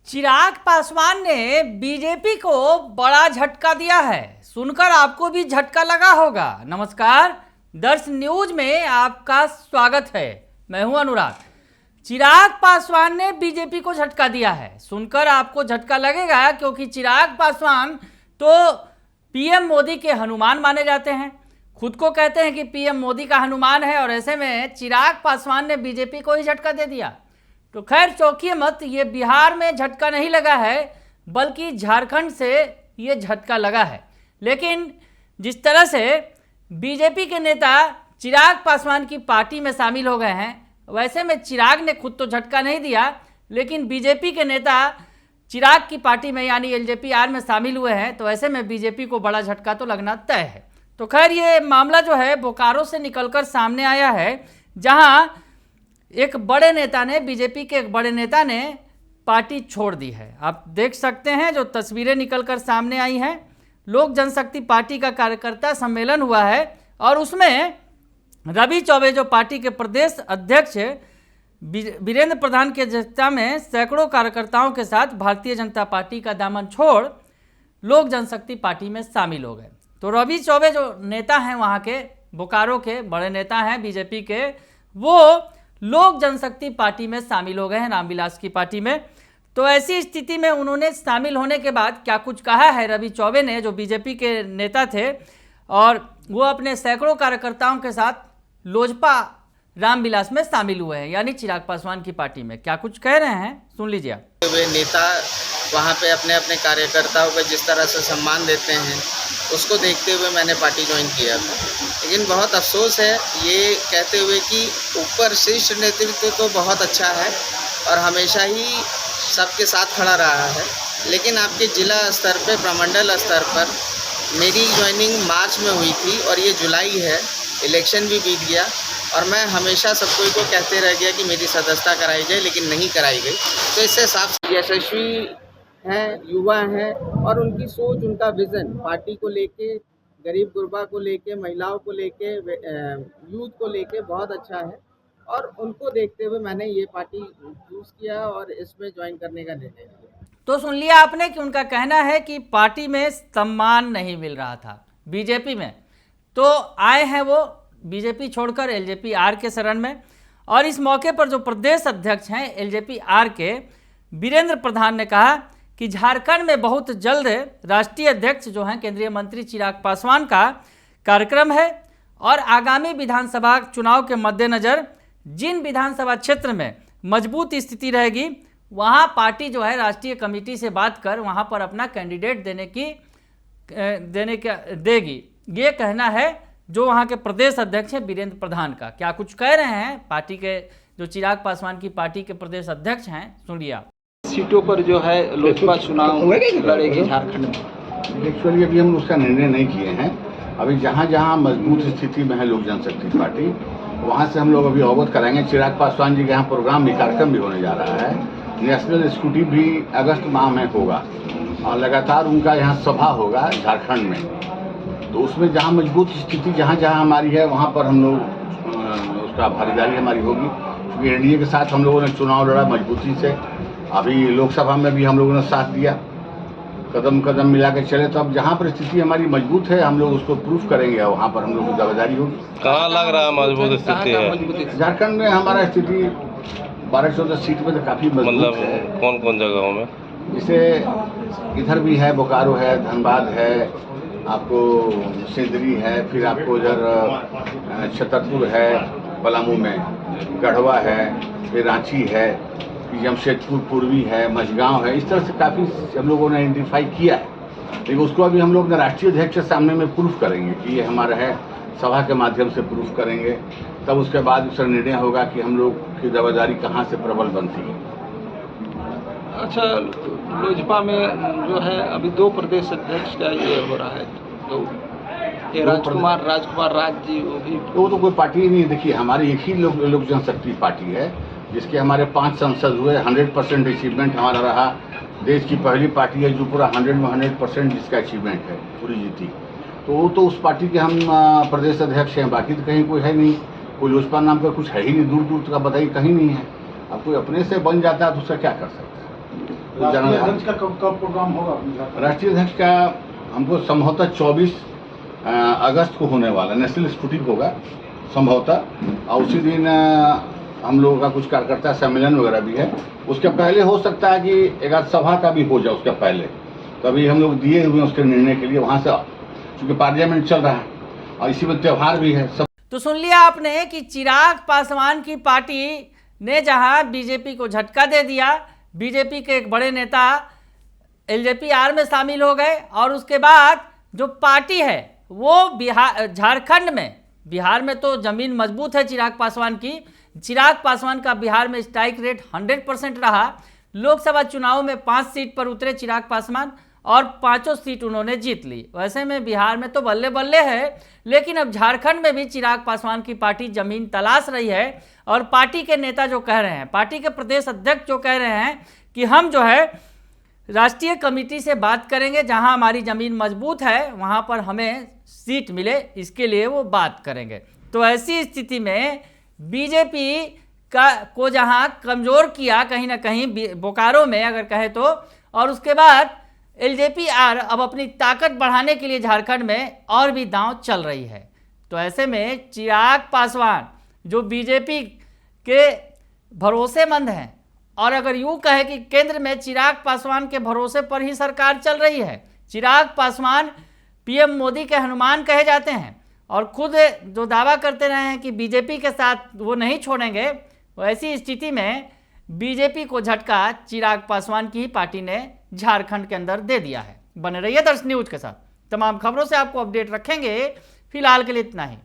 चिराग पासवान ने बीजेपी को बड़ा झटका दिया है। सुनकर आपको भी झटका लगा होगा। नमस्कार, दर्श न्यूज में आपका स्वागत है। मैं हूं अनुराग। चिराग पासवान ने बीजेपी को झटका दिया है। सुनकर आपको झटका लगेगा, क्योंकि चिराग पासवान तो पीएम मोदी के हनुमान माने जाते हैं। खुद को कहते हैं कि पीएम मोदी का हनुमान है, और ऐसे में चिराग पासवान ने बीजेपी को ही झटका दे दिया। तो खैर, चौंकिए मत, ये बिहार में झटका नहीं लगा है, बल्कि झारखंड से ये झटका लगा है। लेकिन जिस तरह से बीजेपी के नेता चिराग पासवान की पार्टी में शामिल हो गए हैं, वैसे में चिराग ने खुद तो झटका नहीं दिया, लेकिन बीजेपी के नेता चिराग की पार्टी में यानी एलजेपी-आर में शामिल हुए हैं, तो ऐसे में बीजेपी को बड़ा झटका तो लगना तय है। तो खैर, ये मामला जो है बोकारो से निकलकर सामने आया है, जहां एक बड़े नेता ने, बीजेपी के एक बड़े नेता ने पार्टी छोड़ दी है। आप देख सकते हैं जो तस्वीरें निकलकर सामने आई हैं। लोक जनशक्ति पार्टी का कार्यकर्ता सम्मेलन हुआ है, और उसमें रवि चौबे जो पार्टी के प्रदेश अध्यक्ष वीरेंद्र प्रधान की अध्यक्षता में सैकड़ों कार्यकर्ताओं के साथ भारतीय जनता पार्टी का दामन छोड़ लोक जनशक्ति पार्टी में शामिल हो गए। तो रवि चौबे जो नेता हैं, वहाँ के बोकारो के बड़े नेता हैं बीजेपी के, वो लोक जनशक्ति पार्टी में शामिल हो गए हैं, रामविलास की पार्टी में। तो ऐसी स्थिति में उन्होंने शामिल होने के बाद क्या कुछ कहा है रवि चौबे ने, जो बीजेपी के नेता थे, और वो अपने सैकड़ों कार्यकर्ताओं के साथ लोजपा रामविलास में शामिल हुए हैं, यानी चिराग पासवान की पार्टी में। क्या कुछ कह रहे हैं, सुन लीजिए आप। वे नेता वहाँ पे अपने अपने कार्यकर्ताओं को जिस तरह से सम्मान देते हैं, उसको देखते हुए मैंने पार्टी ज्वाइन किया था। लेकिन बहुत अफसोस है ये कहते हुए कि ऊपर शीर्ष नेतृत्व तो बहुत अच्छा है और हमेशा ही सबके साथ खड़ा रहा है, लेकिन आपके जिला स्तर पे, प्रमंडल स्तर पर मेरी ज्वाइनिंग मार्च में हुई थी और ये जुलाई है, इलेक्शन भी बीत गया, और मैं हमेशा सबको को कहते रह गया कि मेरी सदस्यता कराई जाए, लेकिन नहीं कराई गई। तो इससे साफ यशस्वी हैं, युवा हैं, और उनकी सोच, उनका विज़न पार्टी को लेके, गरीब गुरबा को लेके, महिलाओं को लेके, यूथ को लेके बहुत अच्छा है, और उनको देखते हुए मैंने ये पार्टी चूज़ किया और इसमें ज्वाइन करने का निर्णय लिया। तो सुन लिया आपने कि उनका कहना है कि पार्टी में सम्मान नहीं मिल रहा था बीजेपी में, तो आए हैं वो बीजेपी छोड़कर एलजेपी-आर के शरण में। और इस मौके पर जो प्रदेश अध्यक्ष हैं एलजेपी-आर के, वीरेंद्र प्रधान ने कहा कि झारखंड में बहुत जल्द राष्ट्रीय अध्यक्ष जो हैं केंद्रीय मंत्री चिराग पासवान का कार्यक्रम है, और आगामी विधानसभा चुनाव के मद्देनज़र जिन विधानसभा क्षेत्र में मजबूत स्थिति रहेगी, वहाँ पार्टी जो है राष्ट्रीय कमेटी से बात कर वहाँ पर अपना कैंडिडेट देगी। ये कहना है जो वहाँ के प्रदेश अध्यक्ष हैं वीरेंद्र प्रधान का। क्या कुछ कह रहे हैं पार्टी के, जो चिराग पासवान की पार्टी के प्रदेश अध्यक्ष हैं, सुनिए आप। सीटों पर जो है लोजपा चुनाव लड़ेगी झारखंड में। एक्चुअली अभी हम उसका निर्णय नहीं किए हैं। अभी जहाँ जहाँ मजबूत स्थिति में है लोक जनशक्ति पार्टी, वहाँ से हम लोग अभी अवगत कराएंगे। चिराग पासवान जी के यहाँ प्रोग्राम भी, कार्यक्रम भी होने जा रहा है। नेशनल स्कूटी भी अगस्त माह में होगा, और लगातार उनका यहाँ सभा होगा झारखंड में। तो उसमें जहाँ मजबूत स्थिति जहाँ जहाँ हमारी है, वहाँ पर हम लोग उसका भागीदारी हमारी होगी। क्योंकि एनडीए के साथ हम लोगों ने चुनाव लड़ा मजबूती से। अभी लोकसभा में भी हम लोगों ने साथ दिया, कदम कदम मिला के चले। तो अब जहाँ पर स्थिति हमारी मजबूत है, हम लोग उसको प्रूफ करेंगे, और वहाँ पर हम लोग की दावेदारी होगी। कहाँ लग रहा है मजबूत स्थिति है? झारखंड में हमारा स्थिति 12-14 सीट में तो काफ़ी मजबूत मतलब है। कौन कौन जगहों में? जैसे इधर भी है, बोकारो है, धनबाद है, आपको सिंदरी है, फिर आपको इधर छतरपुर है, पलामू में गढ़वा है, फिर रांची है, जमशेदपुर पूर्वी है, मझगांव है। इस तरह से काफ़ी हम लोगों ने आइडेंटिफाई किया है, लेकिन उसको अभी हम लोग राष्ट्रीय अध्यक्ष के सामने में प्रूफ करेंगे कि ये हमारा है। सभा के माध्यम से प्रूफ करेंगे, तब उसके बाद उसका निर्णय होगा कि हम लोग की दावेदारी कहाँ से प्रबल बनती है। अच्छा, लोजपा में जो है अभी 2 प्रदेश अध्यक्ष का ये हो रहा है, तो ये राजकुमार राज जी, वो तो कोई पार्टी नहीं। देखिए, हमारी एक ही लोक जनशक्ति पार्टी है, जिसके हमारे 5 सांसद हुए। 100% अचीवमेंट हमारा रहा। देश की पहली पार्टी है जो पूरा 100 में 100% जिसका अचीवमेंट है, पूरी जीती। तो वो तो उस पार्टी के हम प्रदेश अध्यक्ष हैं। बाकी तो कहीं कोई है नहीं, कोई लोजपा नाम का कुछ है ही नहीं, दूर दूर तक बताइए कहीं नहीं है। अब कोई अपने से बन जाता है तो उसका क्या कर सकते हैं। राष्ट्रीय अध्यक्ष का कब प्रोग्राम होगा? राष्ट्रीय अध्यक्ष का हमको संभवतः 24 अगस्त को होने वाला नेशनल स्फुटिक होगा संभवतः, और उसी दिन हम लोगों का कुछ कार्यकर्ता सम्मेलन वगैरह भी है। उसके पहले हो सकता है कि एक आध सभा का भी हो जाए उसके पहले, तो अभी हम लोग दिए हुए हैं उसके निर्णय के लिए वहाँ से, चूँकि पार्लियामेंट चल रहा है और इसी में त्यौहार भी है सब। तो सुन लिया आपने कि चिराग पासवान की पार्टी ने जहां बीजेपी को झटका दे दिया, बीजेपी के एक बड़े नेता एलजेपी-आर में शामिल हो गए, और उसके बाद जो पार्टी है वो झारखंड में, बिहार में तो जमीन मजबूत है चिराग पासवान की, चिराग पासवान का बिहार में स्ट्राइक रेट 100% रहा। लोकसभा चुनाव में 5 सीट पर उतरे चिराग पासवान और 5 सीट उन्होंने जीत ली। वैसे में बिहार में तो बल्ले बल्ले है, लेकिन अब झारखंड में भी चिराग पासवान की पार्टी जमीन तलाश रही है। और पार्टी के नेता जो कह रहे हैं, पार्टी के प्रदेश अध्यक्ष जो कह रहे हैं कि हम जो है राष्ट्रीय कमेटी से बात करेंगे, जहां हमारी ज़मीन मजबूत है वहां पर हमें सीट मिले, इसके लिए वो बात करेंगे। तो ऐसी स्थिति में बीजेपी को जहां कमज़ोर किया कहीं ना कहीं बोकारो में अगर कहे तो, और उसके बाद एलजेपी-आर अब अपनी ताकत बढ़ाने के लिए झारखंड में और भी दांव चल रही है। तो ऐसे में चिराग पासवान जो बीजेपी के भरोसेमंद हैं, और अगर यूँ कहे कि केंद्र में चिराग पासवान के भरोसे पर ही सरकार चल रही है, चिराग पासवान पीएम मोदी के हनुमान कहे जाते हैं और खुद जो दावा करते रहे हैं कि बीजेपी के साथ वो नहीं छोड़ेंगे, वैसी स्थिति में बीजेपी को झटका चिराग पासवान की ही पार्टी ने झारखंड के अंदर दे दिया है। बने रहिए दर्श न्यूज के साथ, तमाम खबरों से आपको अपडेट रखेंगे। फिलहाल के लिए इतना ही।